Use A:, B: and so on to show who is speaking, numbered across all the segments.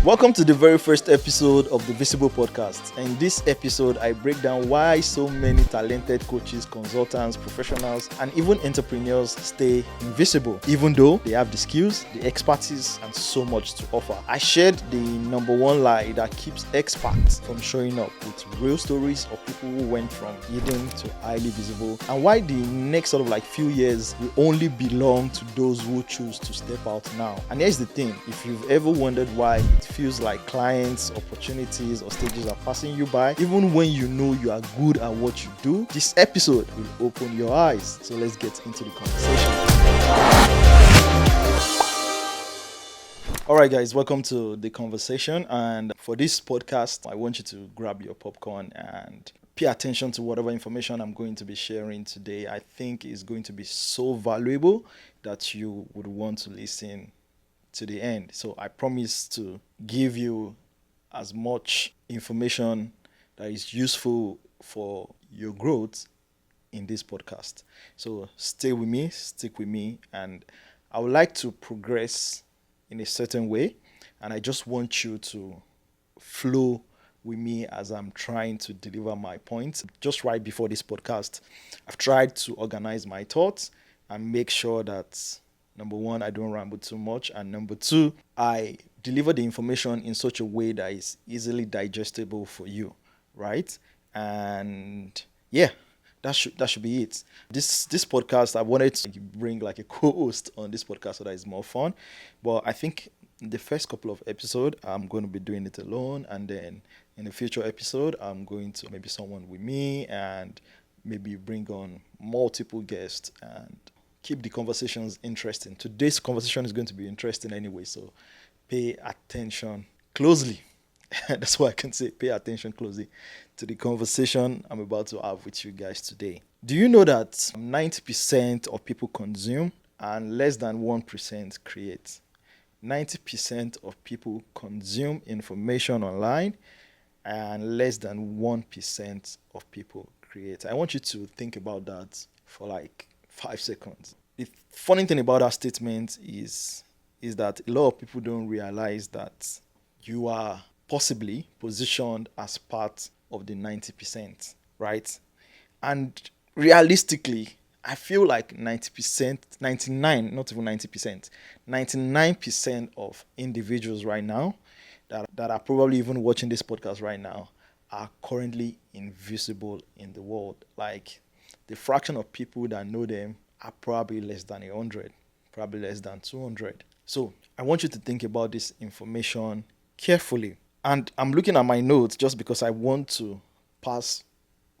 A: Welcome to the very first episode of the Visible Podcast. In this episode, I break down why so many talented coaches, consultants, professionals, and even entrepreneurs stay invisible, even though they have the skills, the expertise, and so much to offer. I shared the number one lie that keeps experts from showing up with real stories of people who went from hidden to highly visible, and why the next few years will only belong to those who choose to step out now. And here's the thing, if you've ever wondered why it feels like clients, opportunities, or stages are passing you by, even when you know you are good at what you do, this episode will open your eyes. So let's get into the conversation. All right, guys, welcome to the conversation. And for this podcast, I want you to grab your popcorn and pay attention to whatever information I'm going to be sharing today. I think is going to be so valuable that you would want to listen to the end. So I promise to give you as much information that is useful for your growth in this podcast. So stay with me, stick with me, and I would like to progress in a certain way, and I just want you to flow with me as I'm trying to deliver my points. Just right before this podcast, I've tried to organize my thoughts and make sure that number one, I don't ramble too much, and number two, I deliver the information in such a way that is easily digestible for you, right? And yeah, that should be it. This podcast, I wanted to bring like a co-host on this podcast so that it's more fun, but I think the first couple of episodes, I'm going to be doing it alone, and then in a future episode, I'm going to maybe someone with me and maybe bring on multiple guests and keep the conversations interesting. Today's conversation is going to be interesting anyway, so pay attention closely. That's what I can say. Pay attention closely to the conversation I'm about to have with you guys today. Do you know that 90% of people consume and less than 1% create? 90% of people consume information online and less than 1% of people create. I want you to think about that for like 5 seconds. The funny thing about that statement is that a lot of people don't realize that you are possibly positioned as part of the 90%, right? And realistically, I feel like 90%, 99, not even 90%, 99% of individuals right now that are probably even watching this podcast right now are currently invisible in the world. Like the fraction of people that know them are probably less than 100, probably less than 200. So I want you to think about this information carefully. And I'm looking at my notes just because I want to pass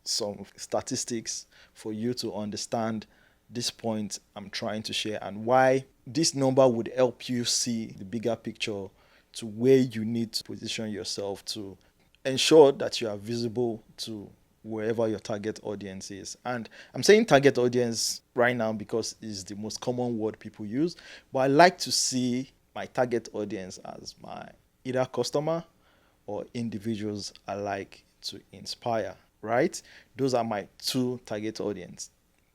A: some statistics for you to understand this point I'm trying to share and why this number would help you see the bigger picture to where you need to position yourself to ensure that you are visible to wherever your target audience is. And I'm saying target audience right now because it's the most common word people use, but I like to see my target audience as my either customer or individuals I like to inspire, right? Those are my two target audience.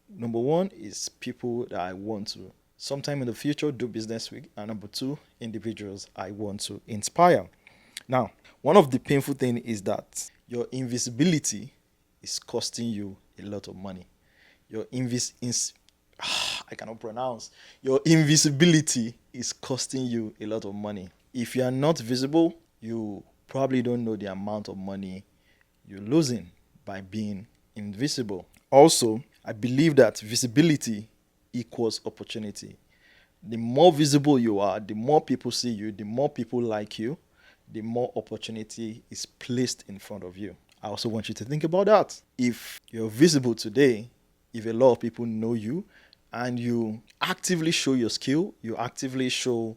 A: Number one is people that I want to sometime in the future do business with, and number two, individuals I want to inspire. Now, one of the painful things is that your invisibility is costing you a lot of money. I cannot pronounce. Your invisibility is costing you a lot of money. If you are not visible, you probably don't know the amount of money you're losing by being invisible. Also, I believe that visibility equals opportunity. The more visible you are, the more people see you, the more people like you, the more opportunity is placed in front of you. I also want you to think about that. If you're visible today, if a lot of people know you and you actively show your skill, you actively show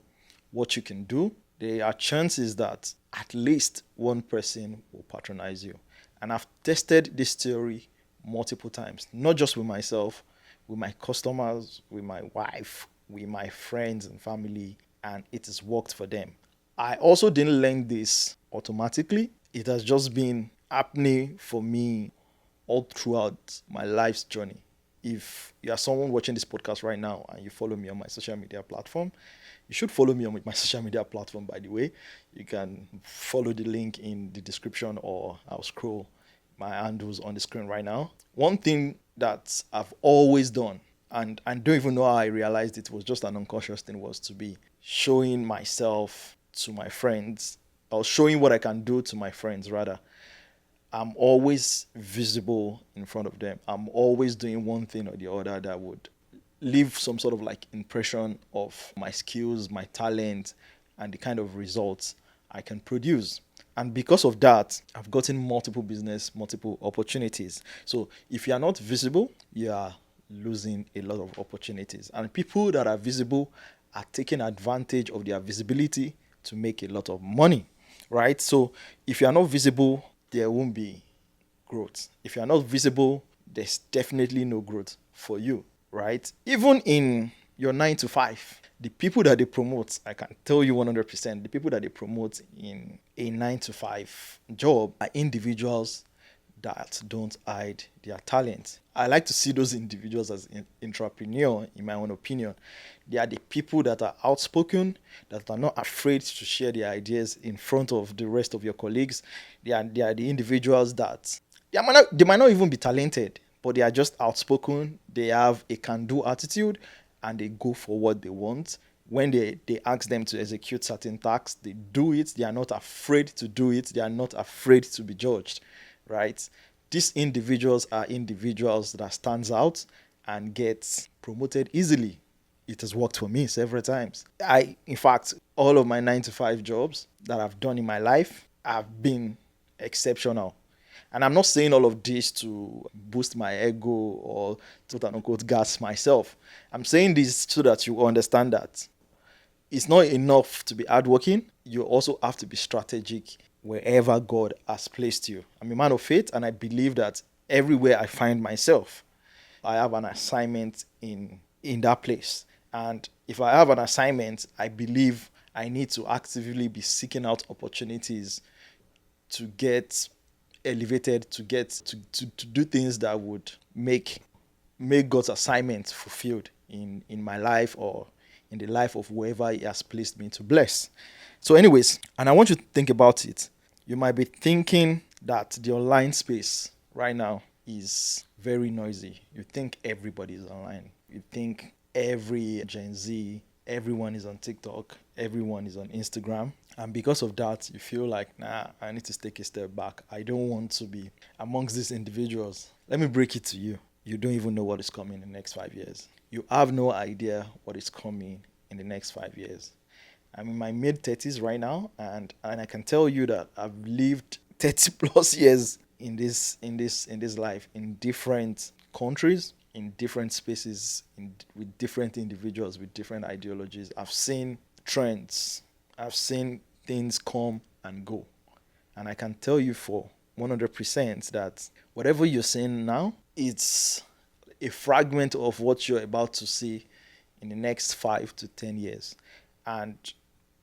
A: what you can do, there are chances that at least one person will patronize you. And I've tested this theory multiple times, not just with myself, with my customers, with my wife, with my friends and family, and it has worked for them. I also didn't learn this automatically. It has just been happening for me all throughout my life's journey. If you are someone watching this podcast right now and you follow me on my social media platform, You should follow me on my social media platform, by the way. You can follow the link in the description, or I'll scroll my handles on the screen right now. One thing that I've always done, and I don't even know how I realized it was just an unconscious thing, was to be showing myself to my friends, or showing what I can do to my friends rather. I'm always visible in front of them. I'm always doing one thing or the other that would leave some sort of like impression of my skills, my talent, and the kind of results I can produce. And because of that, I've gotten multiple business, multiple opportunities. So if you are not visible, you are losing a lot of opportunities. And people that are visible are taking advantage of their visibility to make a lot of money, right? So if you are not visible, there won't be growth. If you are not visible, there's definitely no growth for you, right? Even in your 9 to 5, the people that they promote, I can tell you 100%, the people that they promote in a 9 to 5 job are individuals that don't hide their talent. I like to see those individuals as entrepreneur, in my own opinion. They are the people that are outspoken, that are not afraid to share their ideas in front of the rest of your colleagues. They are the individuals that they might not even be talented, but they are just outspoken. They have a can-do attitude, and they go for what they want. When they ask them to execute certain tasks, they do it. They are not afraid to do it. They are not afraid to be judged, right? These individuals are individuals that stands out and gets promoted easily. It has worked for me several times. In fact, all of my 9 to 5 jobs that I've done in my life have been exceptional. And I'm not saying all of this to boost my ego or to quote unquote gas myself. I'm saying this so that you understand that it's not enough to be hardworking. You also have to be strategic wherever God has placed you. I'm a man of faith, and I believe that everywhere I find myself, I have an assignment in that place. And if I have an assignment, I believe I need to actively be seeking out opportunities to get elevated, to do things that would make God's assignment fulfilled in my life, or in the life of whoever He has placed me to bless. So, anyways, and I want you to think about it. You might be thinking that the online space right now is very noisy. You think everybody is online. You think every Gen Z, everyone is on TikTok, everyone is on Instagram. And because of that, you feel like, nah, I need to take a step back. I don't want to be amongst these individuals. Let me break it to you. You don't even know what is coming in the next 5 years. You have no idea what is coming in the next 5 years. I'm in my mid 30s right now, and I can tell you that I've lived 30 plus years in this life, in different countries, in different spaces, with different individuals, with different ideologies. I've seen trends. I've seen things come and go. And I can tell you for 100% that whatever you're seeing now, it's a fragment of what you're about to see in the next 5 to 10 years. And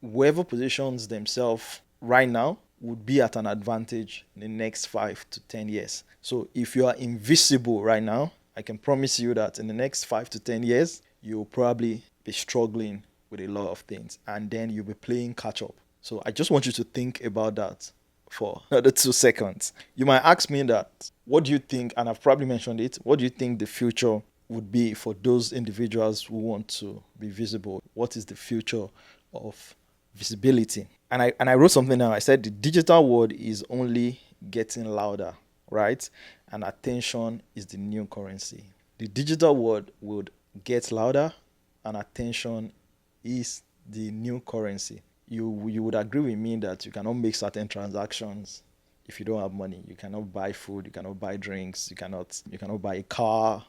A: whoever positions themselves right now would be at an advantage in the next 5 to 10 years. So if you are invisible right now, I can promise you that in the next 5 to 10 years, you'll probably be struggling with a lot of things, and then you'll be playing catch up. So I just want you to think about that for another 2 seconds. You might ask me that, what do you think, and I've probably mentioned it, what do you think the future would be for those individuals who want to be visible? What is the future of visibility? And I wrote something down. I said the digital world is only getting louder, right? And attention is the new currency. The digital world would get louder, and attention is the new currency. You would agree with me that you cannot make certain transactions if you don't have money. You cannot buy food, you cannot buy drinks, you cannot buy a car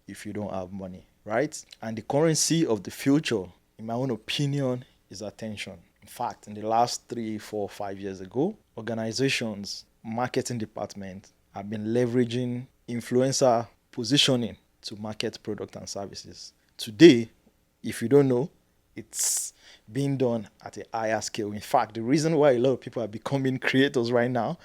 A: if you don't have money, right? And the currency of the future, in my own opinion, is attention. In fact, in the last 3, 4, 5 years ago, organizations, marketing departments have been leveraging influencer positioning to market product and services. Today, if you don't know, it's being done at a higher scale. In fact, the reason why a lot of people are becoming creators right now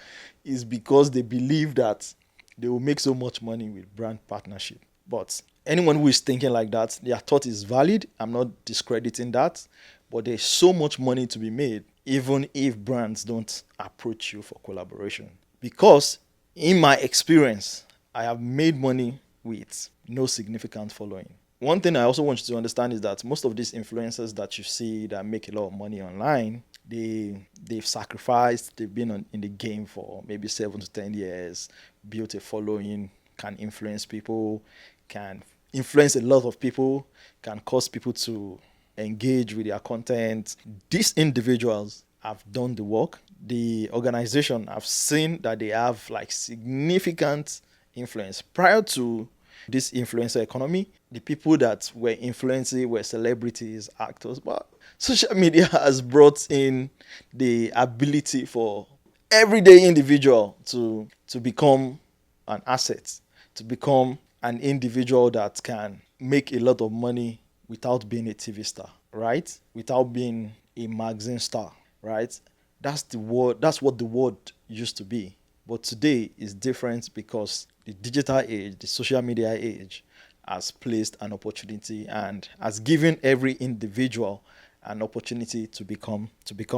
A: is because they believe that they will make so much money with brand partnership. But anyone who is thinking like that, their thought is valid. I'm not discrediting that. but there's so much money to be made, even if brands don't approach you for collaboration. Because in my experience, I have made money with no significant following. One thing I also want you to understand is that most of these influencers that you see that make a lot of money online, they've sacrificed, they've been in the game for maybe 7 to 10 years, built a following, can influence people, can influence a lot of people, can cause people to engage with their content. These individuals have done the work. The organization have seen that they have like significant influence. Prior to this influencer economy, the people that were influencing were celebrities, actors, but social media has brought in the ability for everyday individual to become an asset, to become an individual that can make a lot of money without being a TV star, right? Without being a magazine star, right? That's the word. That's what the word used to be. But today is different because the digital age, the social media age, has placed an opportunity and has given every individual an opportunity to become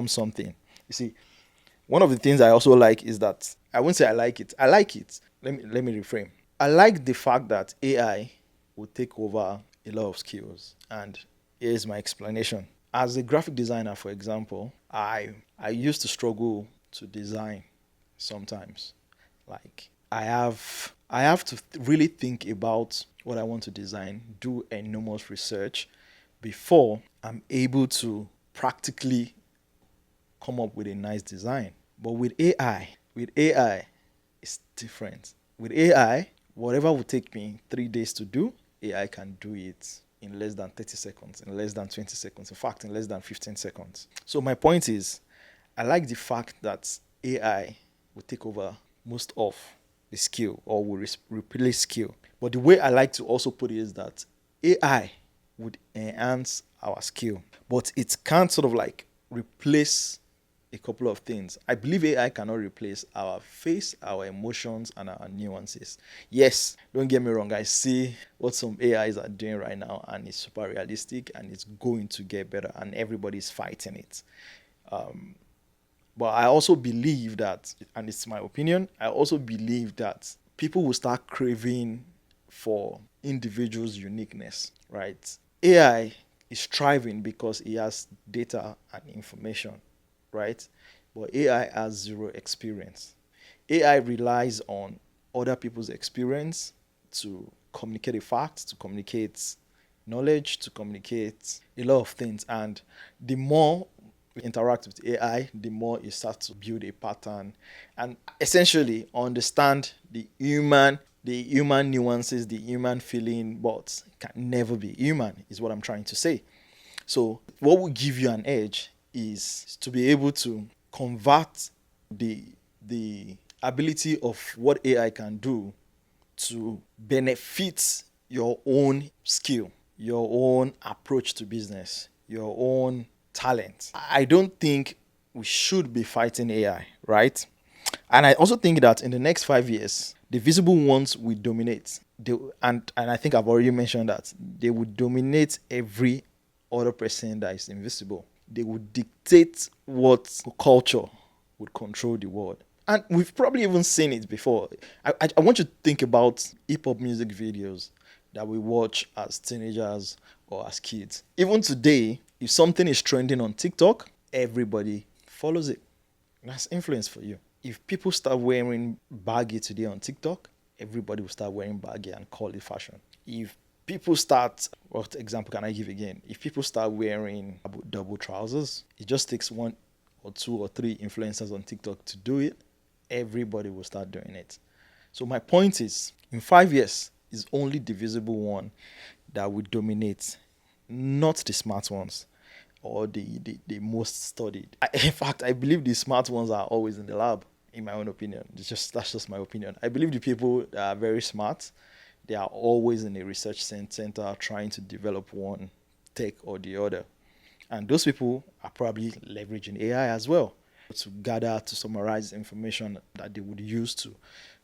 A: something. You see, one of the things I also like is that I won't say I like it. I like it. Let me reframe. I like the fact that AI will take over a lot of skills. And here's my explanation. As a graphic designer, for example, I used to struggle to design sometimes. Like I have to really think about what I want to design, do enormous research before I'm able to practically come up with a nice design. But with AI, it's different. With AI, whatever would take me 3 days to do, AI can do it in less than 30 seconds, in less than 20 seconds, in fact, in less than 15 seconds. So my point is, I like the fact that AI will take over most of the skill or will replace skill. But the way I like to also put it is that AI would enhance our skill, but it can't sort of like replace a couple of things. I believe AI cannot replace our face, our emotions, and our nuances. Yes, don't get me wrong. I see what some AIs are doing right now, and it's super realistic, and it's going to get better, and everybody's fighting it. But I also believe that, and it's my opinion, I also believe that people will start craving for individuals' uniqueness, right? AI is striving because it has data and information, right? But AI has zero experience. AI relies on other people's experience to communicate a fact, to communicate knowledge, to communicate a lot of things. And the more we interact with AI, the more it starts to build a pattern and essentially understand the human nuances, the human feeling, but can never be human, is what I'm trying to say. So, what will give you an edge is to be able to convert the ability of what AI can do to benefit your own skill, your own approach to business, your own talent. I don't think we should be fighting AI, right? And I also think that in the next 5 years, the visible ones will dominate. And I think I've already mentioned that they will dominate every other person that is invisible. They would dictate what culture would control the world. And we've probably even seen it before. I want you to think about hip hop music videos that we watch as teenagers or as kids. Even today, if something is trending on TikTok, everybody follows it. That's influence for you. If people start wearing baggy today on TikTok, everybody will start wearing baggy and call it fashion. If people start, what example can I give again? If people start wearing double trousers, it just takes one or two or three influencers on TikTok to do it. Everybody will start doing it. So my point is, in 5 years, it's only the visible one that will dominate, not the smart ones or the most studied. In fact, I believe the smart ones are always in the lab, in my own opinion. That's just my opinion. I believe the people that are very smart, they are always in a research center trying to develop one tech or the other. And those people are probably leveraging AI as well to gather, to summarize information that they would use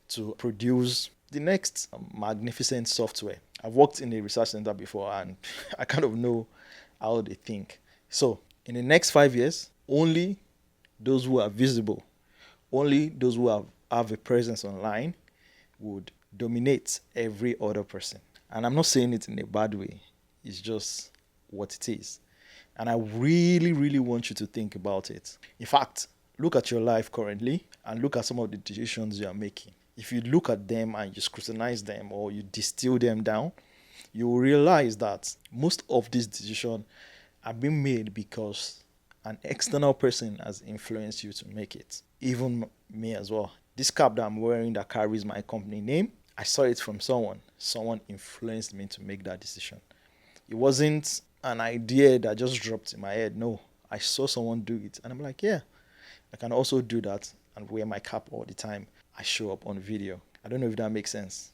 A: to produce the next magnificent software. I've worked in a research center before and I kind of know how they think. So In the next 5 years, only those who are visible, only those who have a presence online would dominate every other person. And I'm not saying it in a bad way, it's just what it is. And I really, really want you to think about it. In fact, look at your life currently and look at some of the decisions you are making. If you look at them and you scrutinize them or you distill them down, you will realize that most of these decisions are being made because an external person has influenced you to make it. Even me as well. This cap that I'm wearing that carries my company name, I saw it from someone. Someone influenced me to make that decision. It wasn't an idea that just dropped in my head. No, I saw someone do it, and I'm like, yeah, I can also do that and wear my cap all the time. I show up on video. I don't know if that makes sense.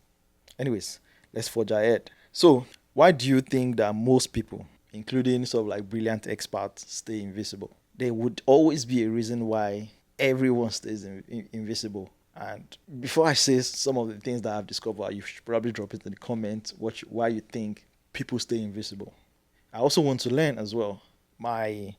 A: Anyways, let's forge ahead. So, why do you think that most people, including sort of like brilliant experts, stay invisible? There would always be a reason why everyone stays invisible. And before I say some of the things that I've discovered, you should probably drop it in the comments why you think people stay invisible. I also want to learn as well. My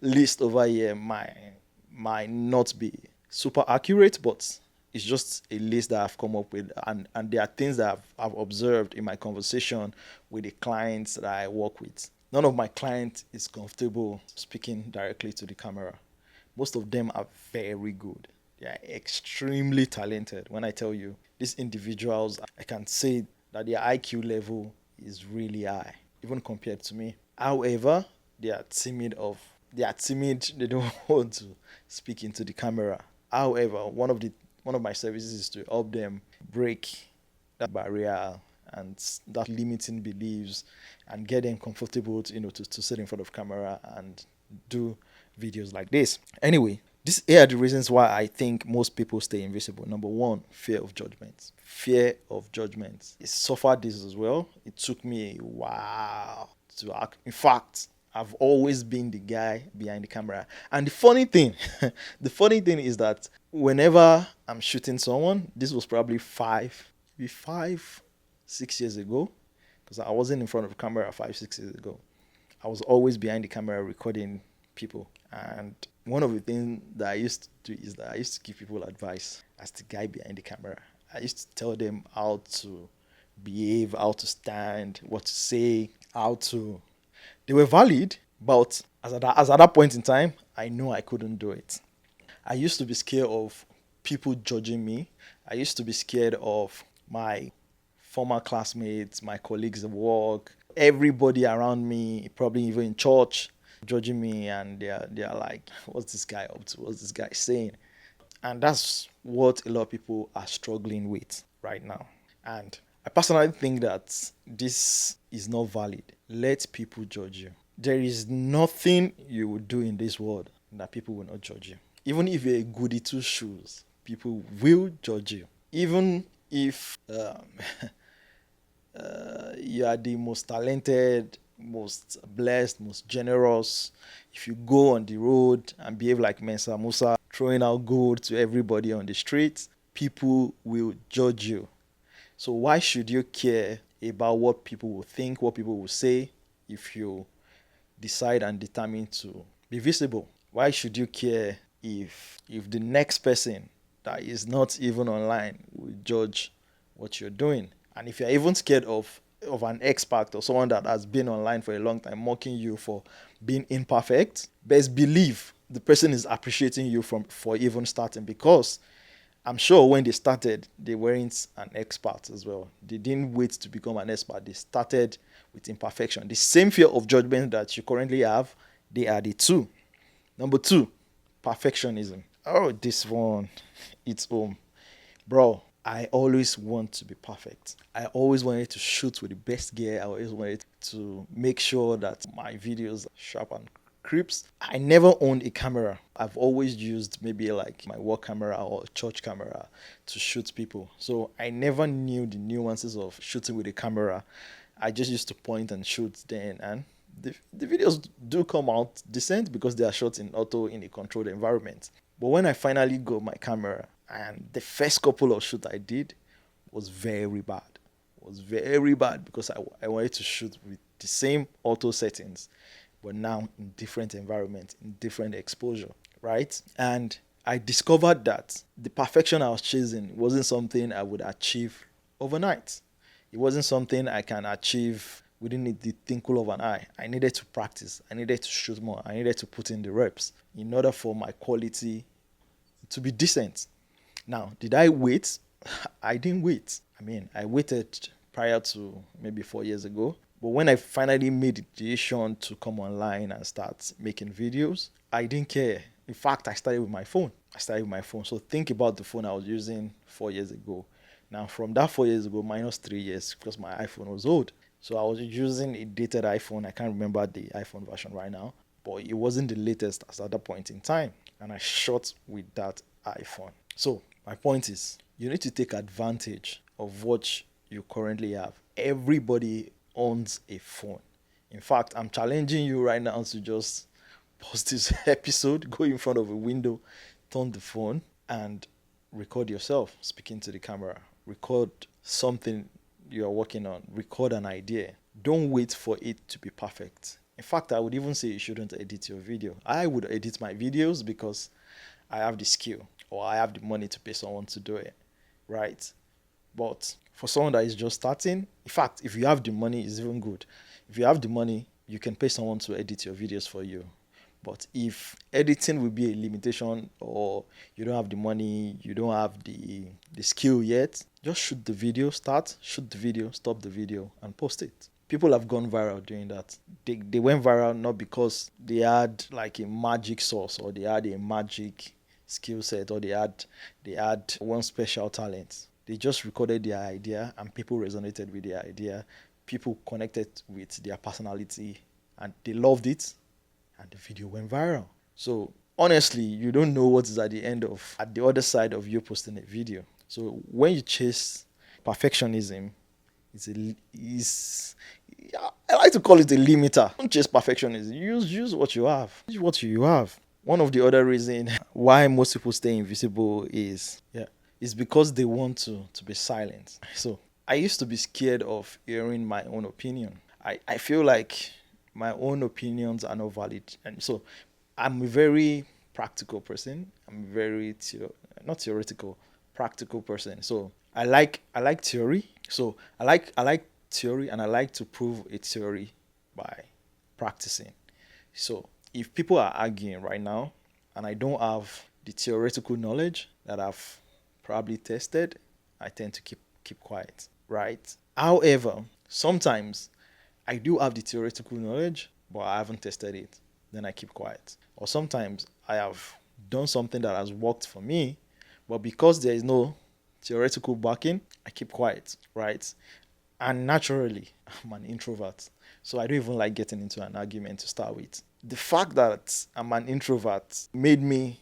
A: list over here might not be super accurate, but it's just a list that I've come up with, and there are things that I've observed in my conversation with the clients that I work with. None of my clients is comfortable speaking directly to the camera. Most of them are very good. They are extremely talented. When I tell you, these individuals, I can say that their IQ level is really high, even compared to me. However, they are timid, they don't want to speak into the camera. However, one of my services is to help them break that barrier and that limiting beliefs and get them comfortable to sit in front of camera and do videos like this. Anyway, these are the reasons why I think most people stay invisible. Number one, fear of judgment. Fear of judgment. I suffered this as well. It took me a while to act. In fact, I've always been the guy behind the camera. And the funny thing is that whenever I'm shooting someone, this was probably maybe 6 years ago, because I wasn't in front of the camera 5, 6 years ago. I was always behind the camera recording people. And one of the things that I used to do is that I used to give people advice as the guy behind the camera. I used to tell them how to behave, how to stand, what to say, how to. They were valid, but as at that point in time, I know I couldn't do it. I used to be scared of people judging me. I used to be scared of my former classmates, my colleagues at work, everybody around me, probably even in church, judging me, and they're like, "What's this guy up to? What's this guy saying?" And that's what a lot of people are struggling with right now. And I personally think that this is not valid. Let people judge you. There is nothing you will do in this world that people will not judge you. Even if you're a goody two shoes, people will judge you. Even if you are the most talented, most blessed, most generous. If you go on the road and behave like Mensa Musa, throwing out gold to everybody on the street, people will judge you. So why should you care about what people will think, what people will say, if you decide and determine to be visible? Why should you care if the next person that is not even online will judge what you're doing? And if you're even scared of an expert or someone that has been online for a long time mocking you for being imperfect, best believe the person is appreciating you for even starting, because I'm sure when they started, they weren't an expert as well. They didn't wait to become an expert. They started with imperfection. The same fear of judgment that you currently have, they are the two. Number two, perfectionism. Oh, this one, it's home. Bro, I always want to be perfect. I always wanted to shoot with the best gear. I always wanted to make sure that my videos are sharp and crisp. I never owned a camera. I've always used maybe like my work camera or church camera to shoot people. So I never knew the nuances of shooting with a camera. I just used to point and shoot then, and the videos do come out decent because they are shot in auto in a controlled environment. But when I finally got my camera, and the first couple of shoots I did was very bad. Was very bad because I wanted to shoot with the same auto settings. but now in different environments, in different exposure, right? And I discovered that the perfection I was chasing wasn't something I would achieve overnight. It wasn't something I can achieve within the twinkle of an eye. I needed to practice. I needed to shoot more. I needed to put in the reps in order for my quality to be decent. Now, did I wait? I didn't wait. I mean, I waited prior to maybe 4 years ago. But when I finally made the decision to come online and start making videos, I didn't care. In fact, I started with my phone. So think about the phone I was using 4 years ago. Now, from that 4 years ago, minus 3 years, because my iPhone was old. So I was using a dated iPhone. I can't remember the iPhone version right now, but it wasn't the latest at that point in time. And I shot with that iPhone. So my point is, you need to take advantage of what you currently have. Everybody owns a phone. In fact, I'm challenging you right now to just pause this episode, go in front of a window, turn the phone, and record yourself speaking to the camera. Record something you are working on. Record an idea. Don't wait for it to be perfect. In fact, I would even say you shouldn't edit your video. I would edit my videos because I have the skill or I have the money to pay someone to do it, right? But for someone that is just starting, in fact, if you have the money, it's even good. If you have the money, you can pay someone to edit your videos for you. But if editing will be a limitation or you don't have the money, you don't have the skill yet, just shoot the video, shoot the video, stop the video, and post it. People have gone viral doing that. They went viral not because they had like a magic sauce or they had a magic skill set or they had one special talent. They just recorded their idea and people resonated with their idea. People connected with their personality and they loved it and the video went viral. So honestly, you don't know what is at the other side of you posting a video. So when you chase perfectionism, is I like to call it a limiter. Don't chase perfectionism. Use what you have. Use what you have. One of the other reasons why most people stay invisible is because they want to be silent. So I used to be scared of hearing my own opinion. I feel like my own opinions are not valid. And so I'm a very practical person. I'm very not theoretical, practical person. So I like theory. So I like theory and I like to prove a theory by practicing. So if people are arguing right now and I don't have the theoretical knowledge that I've probably tested, I tend to keep quiet, right? However, sometimes I do have the theoretical knowledge, but I haven't tested it. Then I keep quiet. Or sometimes I have done something that has worked for me, but because there is no theoretical backing, I keep quiet, right? And naturally, I'm an introvert. So I don't even like getting into an argument to start with. The fact that I'm an introvert made me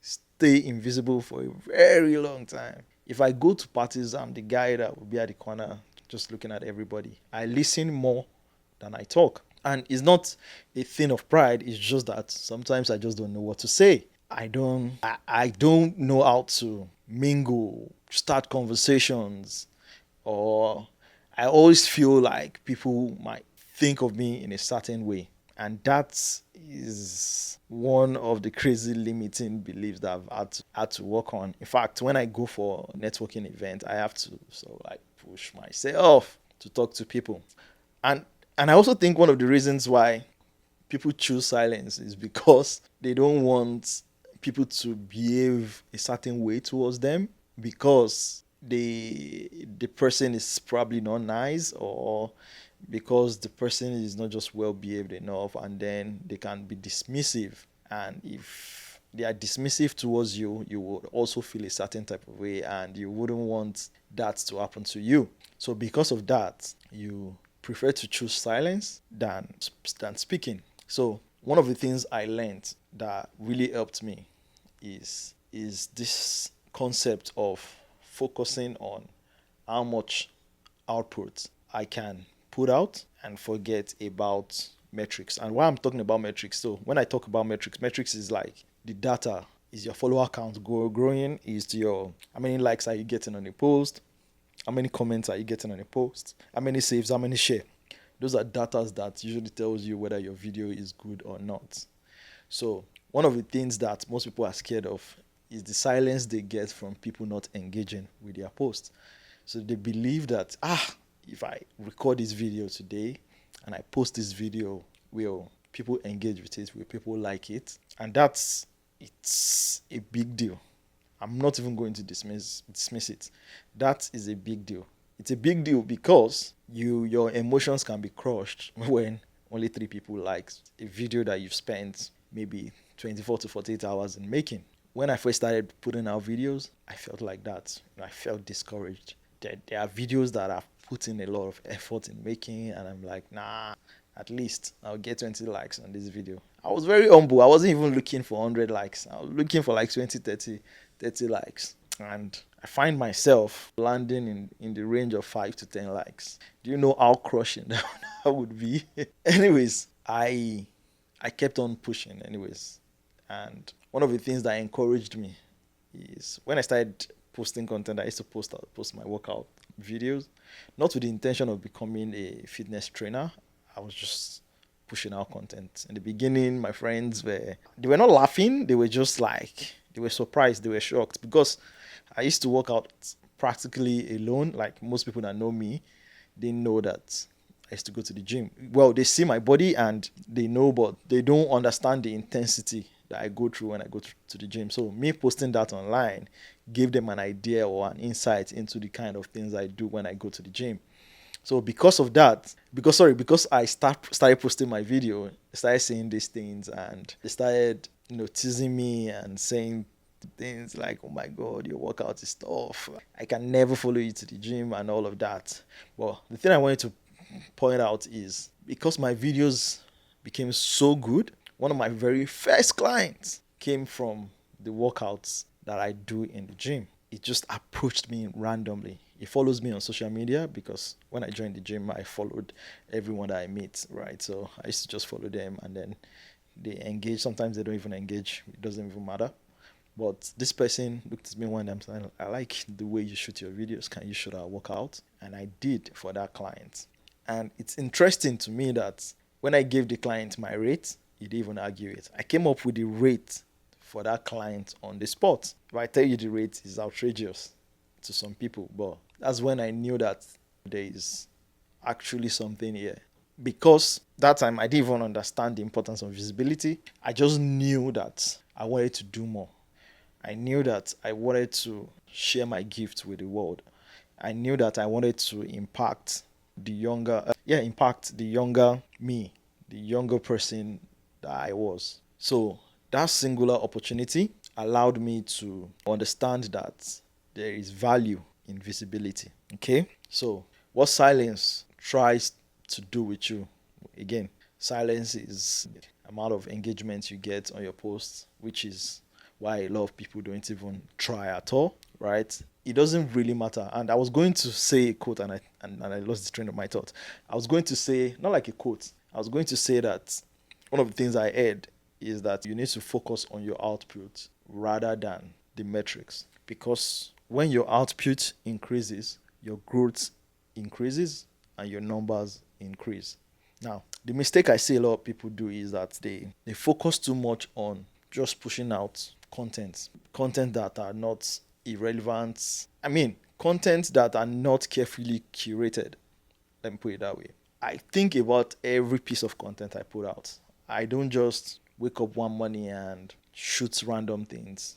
A: stay invisible for a very long time. If I go to parties, I'm the guy that will be at the corner just looking at everybody. I listen more than I talk. And it's not a thing of pride, it's just that sometimes I just don't know what to say. I don't know how to mingle, start conversations, or I always feel like people might think of me in a certain way. And that is one of the crazy limiting beliefs that I've had to work on. In fact, when I go for a networking event, I have to sort of like push myself to talk to people. And and I also think one of the reasons why people choose silence is because they don't want people to behave a certain way towards them because the person is probably not nice or because the person is not just well behaved enough and then they can be dismissive, and if they are dismissive towards you, you would also feel a certain type of way and you wouldn't want that to happen to you. So because of that, you prefer to choose silence than speaking. So one of the things I learned that really helped me is this concept of focusing on how much output I can put out and forget about metrics. And why I'm talking about metrics, so when I talk about metrics is like the data. Is your follower count growing? Is your how many likes are you getting on a post? How many comments are you getting on a post? How many saves? How many share? Those are data that usually tells you whether your video is good or not. So one of the things that most people are scared of is the silence they get from people not engaging with their post. So they believe that if I record this video today and I post this video, will people engage with it? Will people like it? And it's a big deal. I'm not even going to dismiss it. That is a big deal. It's a big deal because your emotions can be crushed when only three people like a video that you've spent maybe 24 to 48 hours in making. When I first started putting out videos, I felt like that. I felt discouraged. There are videos that I've put in a lot of effort in making, and I'm like, nah, at least I'll get 20 likes on this video. I was very humble. I wasn't even looking for 100 likes. I was looking for like 20, 30 likes. And I find myself landing in the range of 5 to 10 likes. Do you know how crushing that would be? Anyways, I kept on pushing anyways. And one of the things that encouraged me is when I started posting content, I used to post my workout videos, not with the intention of becoming a fitness trainer. I was just pushing out content. In the beginning, my friends they were not laughing, they were just like they were surprised, they were shocked because I used to work out practically alone. Like most people that know me, they know that I used to go to the gym. Well, they see my body and they know, but they don't understand the intensity that I go through when I go to the gym. So me posting that online gave them an idea or an insight into the kind of things I do when I go to the gym. So because of that, because I started posting my video, I started saying these things and they started, teasing me and saying things like, "Oh my God, your workout is tough. I can never follow you to the gym," and all of that. Well, the thing I wanted to point out is because my videos became so good, one of my very first clients came from the workouts that I do in the gym. It just approached me randomly. He follows me on social media because when I joined the gym, I followed everyone that I meet, right? So I used to just follow them and then they engage. Sometimes they don't even engage. It doesn't even matter. But this person looked at me one day and said, "I like the way you shoot your videos. Can you shoot our workout?" And I did for that client. And it's interesting to me that when I gave the client my rate, he didn't even argue it. I came up with the rate for that client on the spot. If I tell you the rate is outrageous to some people, but that's when I knew that there is actually something here. Because that time I didn't even understand the importance of visibility. I just knew that I wanted to do more. I knew that I wanted to share my gift with the world. I knew that I wanted to impact the younger me, the younger person that I was. So that singular opportunity allowed me to understand that there is value in visibility. Okay? So what silence tries to do with you, again, silence is the amount of engagement you get on your posts, which is why a lot of people don't even try at all, right? It doesn't really matter. And I was going to say a quote and I lost the train of my thought. I was going to say, not like a quote, I was going to say that one of the things I heard is that you need to focus on your output rather than the metrics. Because when your output increases, your growth increases and your numbers increase. Now, the mistake I see a lot of people do is that they focus too much on just pushing out content that are not irrelevant. I mean, content that are not carefully curated. Let me put it that way. I think about every piece of content I put out. I don't just wake up one morning and shoot random things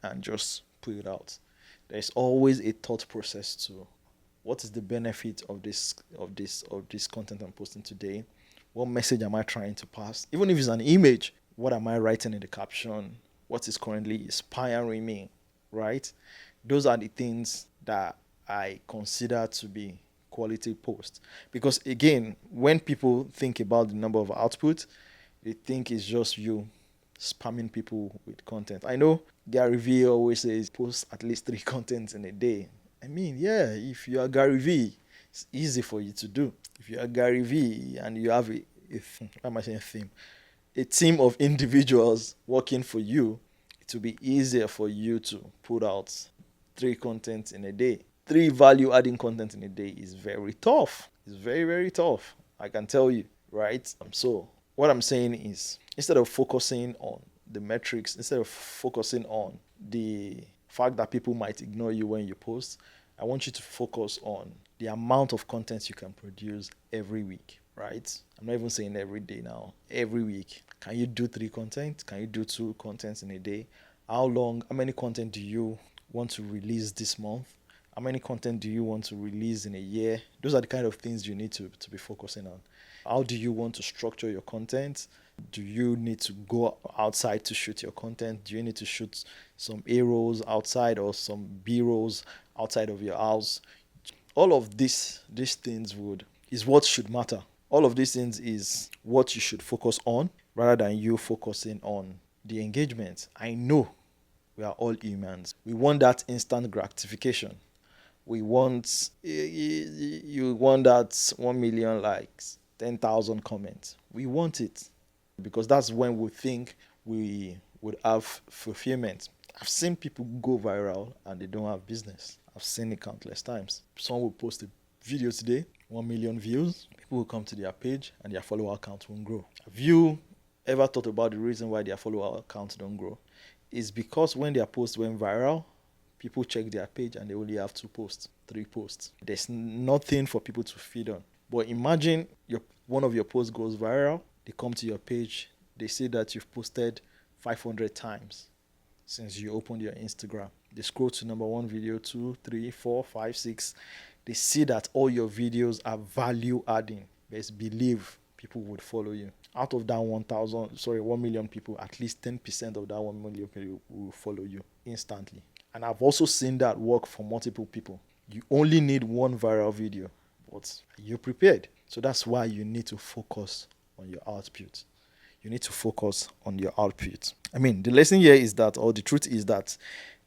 A: and just put it out. There's always a thought process to what is the benefit of this content I'm posting today? What message am I trying to pass? Even if it's an image, what am I writing in the caption? What is currently inspiring me, right? Those are the things that I consider to be quality posts. Because again, when people think about the number of output, they think it's just you spamming people with content. I know Gary Vee always says post at least 3 contents in a day. I mean, yeah, if you are Gary Vee, it's easy for you to do. If you are Gary Vee and you have a team of individuals working for you, it will be easier for you to put out 3 contents in a day. 3 value adding content in a day is very tough. It's very, very tough. I can tell you, right? So what I'm saying is, instead of focusing on the metrics, instead of focusing on the fact that people might ignore you when you post, I want you to focus on the amount of content you can produce every week, right? I'm not even saying every day now. Every week. Can you do 3 content? Can you do 2 contents in a day? How many content do you want to release this month? How many content do you want to release in a year? Those are the kind of things you need to be focusing on. How do you want to structure your content? Do you need to go outside to shoot your content? Do you need to shoot some A rolls outside or some B rolls outside of your house? All of these things would is what should matter. All of these things is what you should focus on rather than you focusing on the engagement. I know we are all humans. We want that instant gratification. We want you want that 1 million likes, 10,000 comments. We want it because that's when we think we would have fulfillment. I've seen people go viral and they don't have business. I've seen it countless times. Someone will post a video today, 1 million views. People will come to their page and their follower count won't grow. Have you ever thought about the reason why their follower count don't grow? It's because when their post went viral, people check their page and they only have 2 posts, 3 posts. There's nothing for people to feed on. But imagine one of your posts goes viral, they come to your page, they see that you've posted 500 times since you opened your Instagram. They scroll to number 1 video, 2, 3, 4, 5, 6. They see that all your videos are value adding. Best believe people would follow you. Out of that 1 million people, at least 10% of that 1 million people will follow you instantly. And I've also seen that work for multiple people. You only need 1 viral video, but you're prepared. So that's why you need to focus on your output. You need to focus on your output. I mean, the lesson here is that, or the truth is that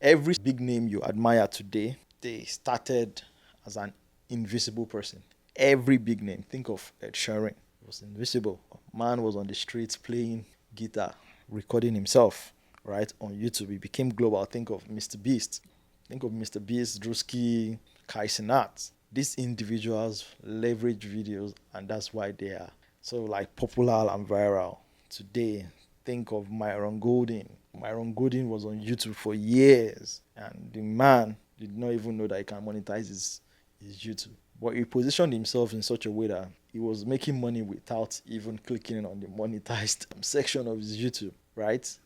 A: every big name you admire today, they started as an invisible person. Every big name. Think of Ed Sheeran. He was invisible. Man was on the streets playing guitar, recording himself, right, on YouTube. He became global. Think of Mr. Beast. Think of Mr. Beast, Drewski, Kai Cenat. These individuals leverage videos, and that's why they are so like popular and viral. Today, think of Myron Golden. Myron Golden was on YouTube for years, and the man did not even know that he can monetize his YouTube. But he positioned himself in such a way that he was making money without even clicking on the monetized section of his YouTube, right?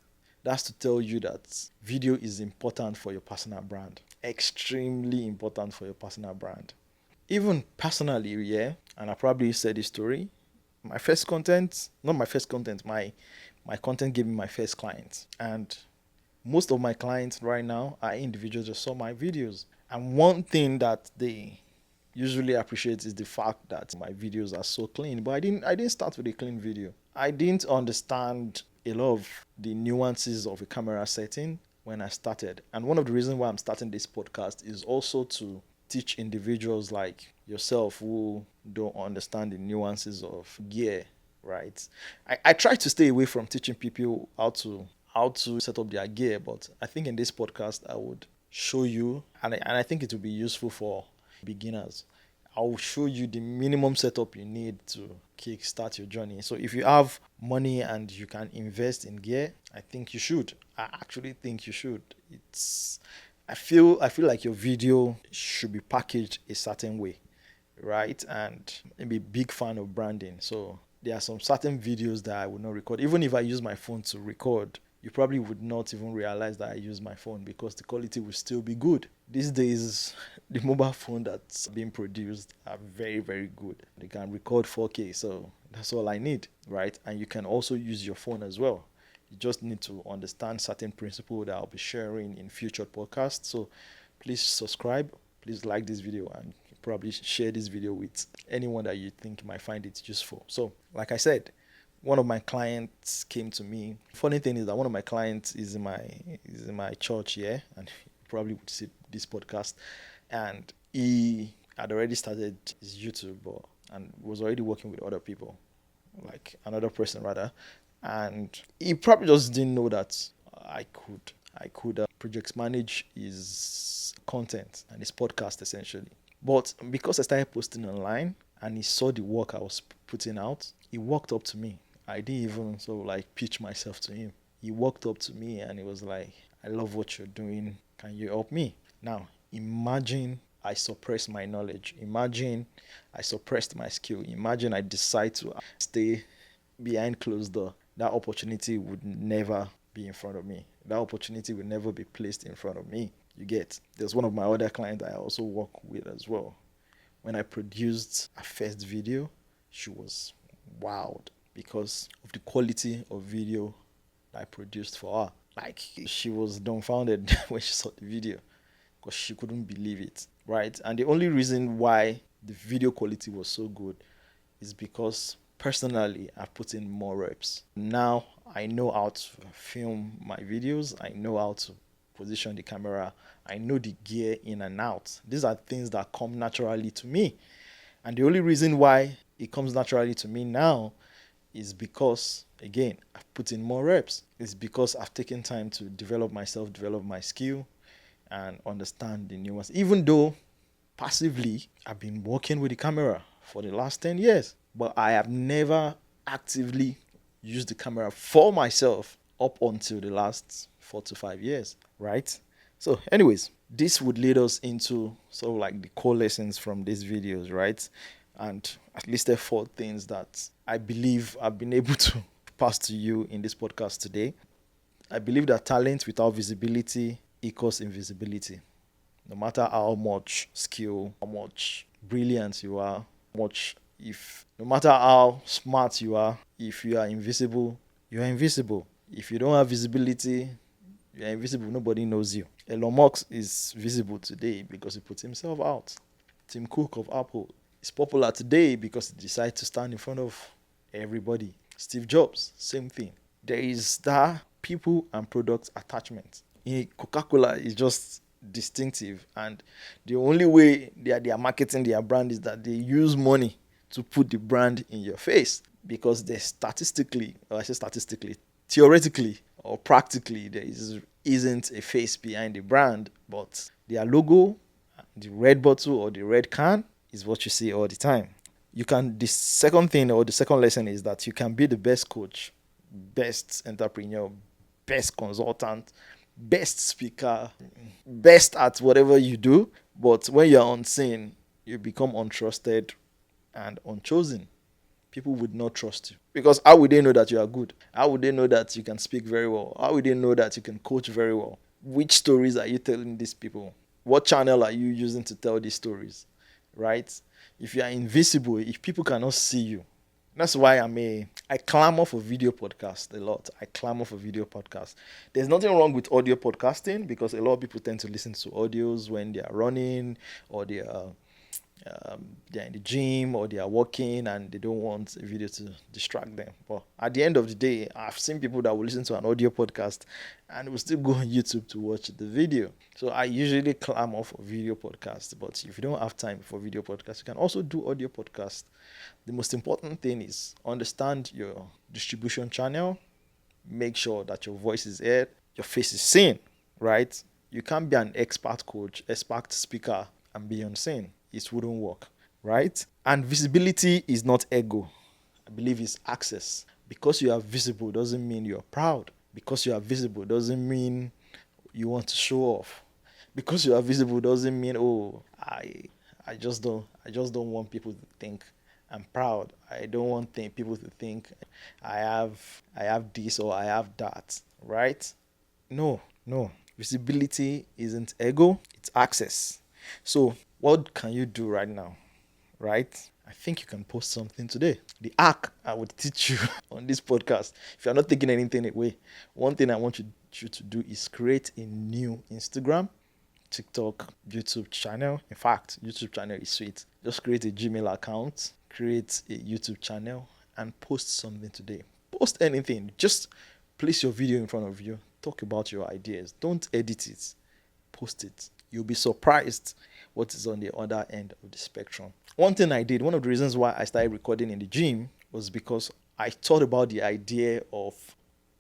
A: That's to tell you that video is important for your personal brand. Extremely important for your personal brand. Even personally, yeah, and I probably said this story, my content gave me my first client. And most of my clients right now are individuals that saw my videos. And one thing that they usually appreciate is the fact that my videos are so clean. But I didn't start with a clean video. I didn't understand a lot of the nuances of a camera setting when I started. And one of the reasons why I'm starting this podcast is also to teach individuals like yourself who don't understand the nuances of gear, right? I try to stay away from teaching people how to set up their gear, but I think in this podcast I would show you, and I think it will be useful for beginners. I'll show you the minimum setup you need to kickstart your journey. So if you have money and you can invest in gear, I think you should. I actually think you should. I feel like your video should be packaged a certain way, right? And I'm a big fan of branding. So there are some certain videos that I would not record. Even if I use my phone to record, you probably would not even realize that I use my phone because the quality will still be good. These days, the mobile phone that's being produced are very, very good. They can record 4K, so that's all I need, right? And you can also use your phone as well. You just need to understand certain principles that I'll be sharing in future podcasts. So please subscribe, please like this video, and probably share this video with anyone that you think might find it useful. So, like I said, one of my clients came to me. Funny thing is that one of my clients is in my church here, and he probably would see this podcast. And he had already started his YouTube, and was already working with other people, like another person rather. And he probably just didn't know that I could project manage his content and his podcast essentially. But because I started posting online and he saw the work I was putting out. He walked up to me. I didn't even pitch myself to him. He walked up to me and he was like, I love what you're doing. Can you help me? Now, imagine I suppressed my knowledge. Imagine I suppressed my skill. Imagine I decide to stay behind closed door. That opportunity would never be in front of me. That opportunity will never be placed in front of me. You get? There's one of my other clients I also work with as well. When I produced a first video, she was wowed because of the quality of video I produced for her. Like, she was dumbfounded when she saw the video because she couldn't believe it, right? And the only reason why the video quality was so good is because personally I put in more reps. Now I know how to film my videos. I know how to position the camera. I know the gear in and out. These are things that come naturally to me. And the only reason why it comes naturally to me now is because, again, I've put in more reps. It's because I've taken time to develop myself, develop my skill, and understand the nuance. Even though passively, I've been working with the camera for the last 10 years, but I have never actively used the camera for myself up until the last 4 to 5 years, right? So, anyways, this would lead us into sort of like the core lessons from these videos, right? And at least there are 4 things that I believe I've been able to pass to you in this podcast today. I believe that talent without visibility equals invisibility. No matter how much skill, how much brilliance you are, no matter how smart you are, if you are invisible, you are invisible. If you don't have visibility, you are invisible. Nobody knows you. Elon Musk is visible today because he put himself out. Tim Cook of Apple is popular today because he decided to stand in front of everybody. Steve Jobs, same thing. There is that people and product attachment. Coca-Cola is just distinctive, and the only way they are marketing their brand is that they use money to put the brand in your face, because theoretically or practically, isn't a face behind the brand, but their logo, the red bottle or the red can, is what you see all the time. The second thing, or the second lesson, is that you can be the best coach, best entrepreneur, best consultant, best speaker, best at whatever you do, but when you're unseen, you become untrusted and unchosen. People would not trust you, because how would they know that you are good? How would they know that you can speak very well? How would they know that you can coach very well? Which stories are you telling these people? What channel are you using to tell these stories, right? If you are invisible, if people cannot see you, that's why I clamor for video podcast a lot. I clamor for video podcast. There's nothing wrong with audio podcasting, because a lot of people tend to listen to audios when they are running, or they're in the gym, or they are walking and they don't want a video to distract them. But at the end of the day, I've seen people that will listen to an audio podcast and will still go on YouTube to watch the video. So I usually clamor for video podcast. But if you don't have time for video podcast, you can also do audio podcast. The most important thing is understand your distribution channel. Make sure that your voice is heard, your face is seen, right? You can't be an expert coach, expert speaker, and be unseen. It wouldn't work, right? And visibility is not ego. I believe it's access. Because you are visible doesn't mean you're proud. Because you are visible doesn't mean you want to show off. Because you are visible doesn't mean, I just don't want people to think I'm proud. I don't want people to think I have this or I have that, right? No. Visibility isn't ego, it's access. So what can you do right now, right? I think you can post something today. The hack I would teach you on this podcast, if you're not taking anything away, one thing I want you to do is create a new Instagram, TikTok, YouTube channel. In fact, YouTube channel is sweet. Just create a Gmail account, create a YouTube channel, and post something today. Post anything. Just place your video in front of you. Talk about your ideas. Don't edit it. Post it. You'll be surprised what is on the other end of the spectrum. One thing I did, one of the reasons why I started recording in the gym, was because I thought about the idea of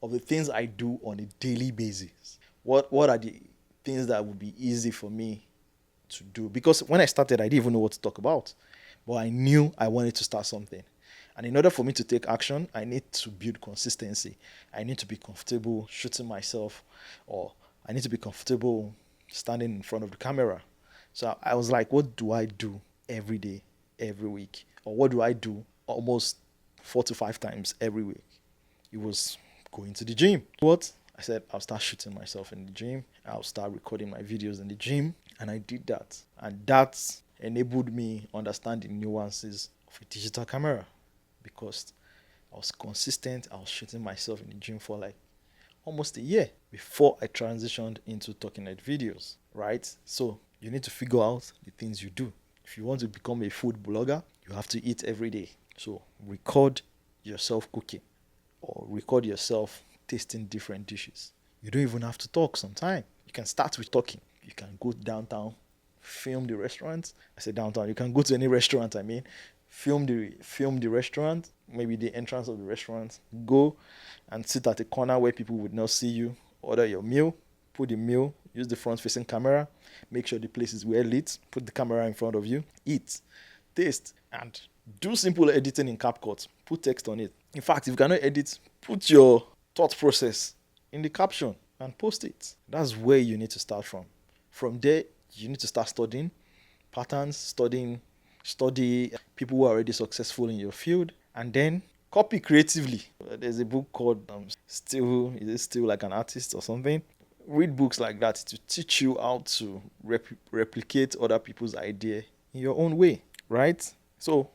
A: the things I do on a daily basis. What are the things that would be easy for me to do? Because when I started, I didn't even know what to talk about. But I knew I wanted to start something. And in order for me to take action, I need to build consistency. I need to be comfortable shooting myself, or I need to be comfortable standing in front of the camera. So I was like, what do I do every day, every week? Or what do I do almost 4 to 5 times every week? It was going to the gym. What? I said, I'll start shooting myself in the gym. I'll start recording my videos in the gym. And I did that. And that enabled me understand the nuances of a digital camera, because I was consistent. I was shooting myself in the gym for like almost a year before I transitioned into talking head videos, right? So you need to figure out the things you do. If you want to become a food blogger, you have to eat every day. So record yourself cooking, or record yourself tasting different dishes. You don't even have to talk sometimes. You can start with talking. You can go downtown, film the restaurant. I say downtown. You can go to any restaurant, I mean. Film the restaurant, maybe the entrance of the restaurant. Go and sit at a corner where people would not see you. Order your meal, put the meal, use the front facing camera, make sure the place is well lit, put the camera in front of you, eat, taste, and do simple editing in CapCut. Put text on it. In fact, if you cannot edit, put your thought process in the caption and post it. That's where you need to start from. From there, you need to start studying patterns, study people who are already successful in your field, and then copy creatively. There's a book called Still, is it Still Like an Artist or something? Read books like that to teach you how to replicate other people's idea in your own way, right? So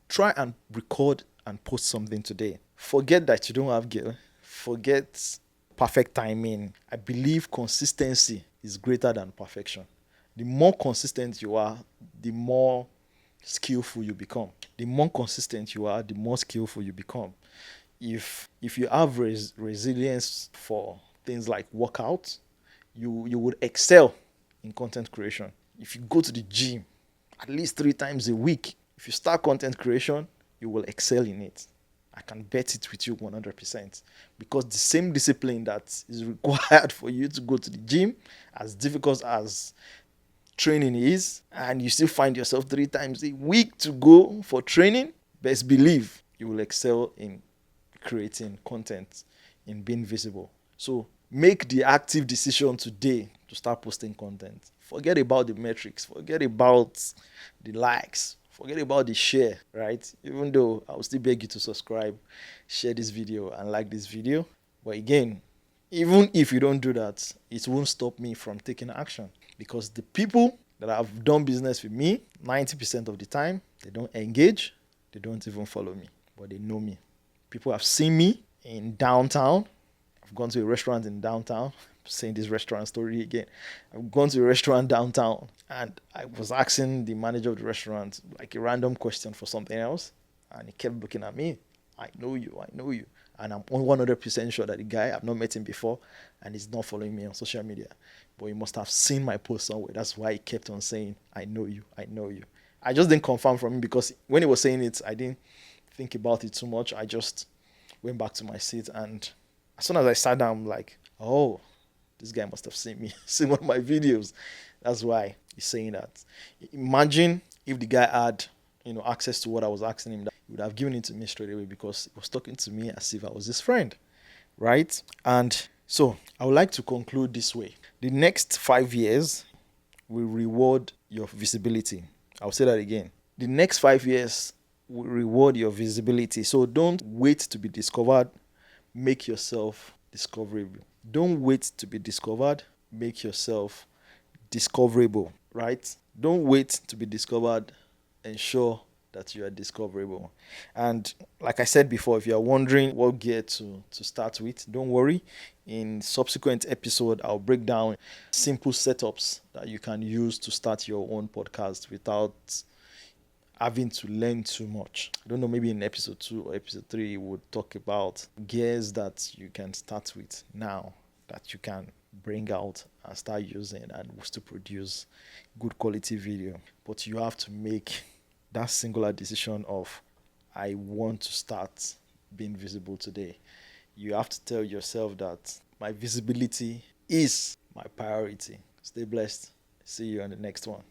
A: try and record and post something today. Forget that you don't have gear. Forget perfect timing. I believe consistency is greater than perfection. The more consistent you are, the more skillful you become. The more consistent you are, the more skillful you become. If you have resilience for things like workout, you would excel in content creation. If you go to the gym at least 3 times a week, if you start content creation, you will excel in it. I can bet it with you 100%, because the same discipline that is required for you to go to the gym, as difficult as training is, and you still find yourself 3 times a week to go for training, best believe you will excel in creating content, in being visible. So make the active decision today to start posting content. Forget about the metrics, forget about the likes, forget about the share, right? Even though I will still beg you to subscribe, share this video, and like this video. But again, even if you don't do that, it won't stop me from taking action, because the people that have done business with me, 90% of the time, they don't engage, they don't even follow me, but they know me. People have seen me in downtown. I've gone to a restaurant in downtown. I'm saying this restaurant story again. I've gone to a restaurant downtown, and I was asking the manager of the restaurant like a random question for something else, and he kept looking at me. I know you, I know you. And I'm 100% sure that the guy, I've not met him before, and he's not following me on social media. But he must have seen my post somewhere. That's why he kept on saying, I know you, I know you. I just didn't confirm from him, because when he was saying it, I didn't think about it too much. I just went back to my seat, and as soon as I sat down, I'm like, oh, this guy must have seen me, seen one of my videos. That's why he's saying that. Imagine if the guy had, access to what I was asking him, that he would have given it to me straight away, because he was talking to me as if I was his friend, right? And so I would like to conclude this way. The next 5 years will reward your visibility. I'll say that again. The next 5 years will reward your visibility. So don't wait to be discovered. Make yourself discoverable. Don't wait to be discovered. Make yourself discoverable, right? Don't wait to be discovered. Ensure that you are discoverable. And like I said before, if you are wondering what gear to start with, don't worry. In subsequent episode, I'll break down simple setups that you can use to start your own podcast without having to learn too much. I don't know, maybe in episode 2 or episode 3, we'll talk about gears that you can start with now, that you can bring out and start using and still produce good quality video. But you have to make that singular decision of, I want to start being visible today. You have to tell yourself that my visibility is my priority. Stay blessed. See you on the next one.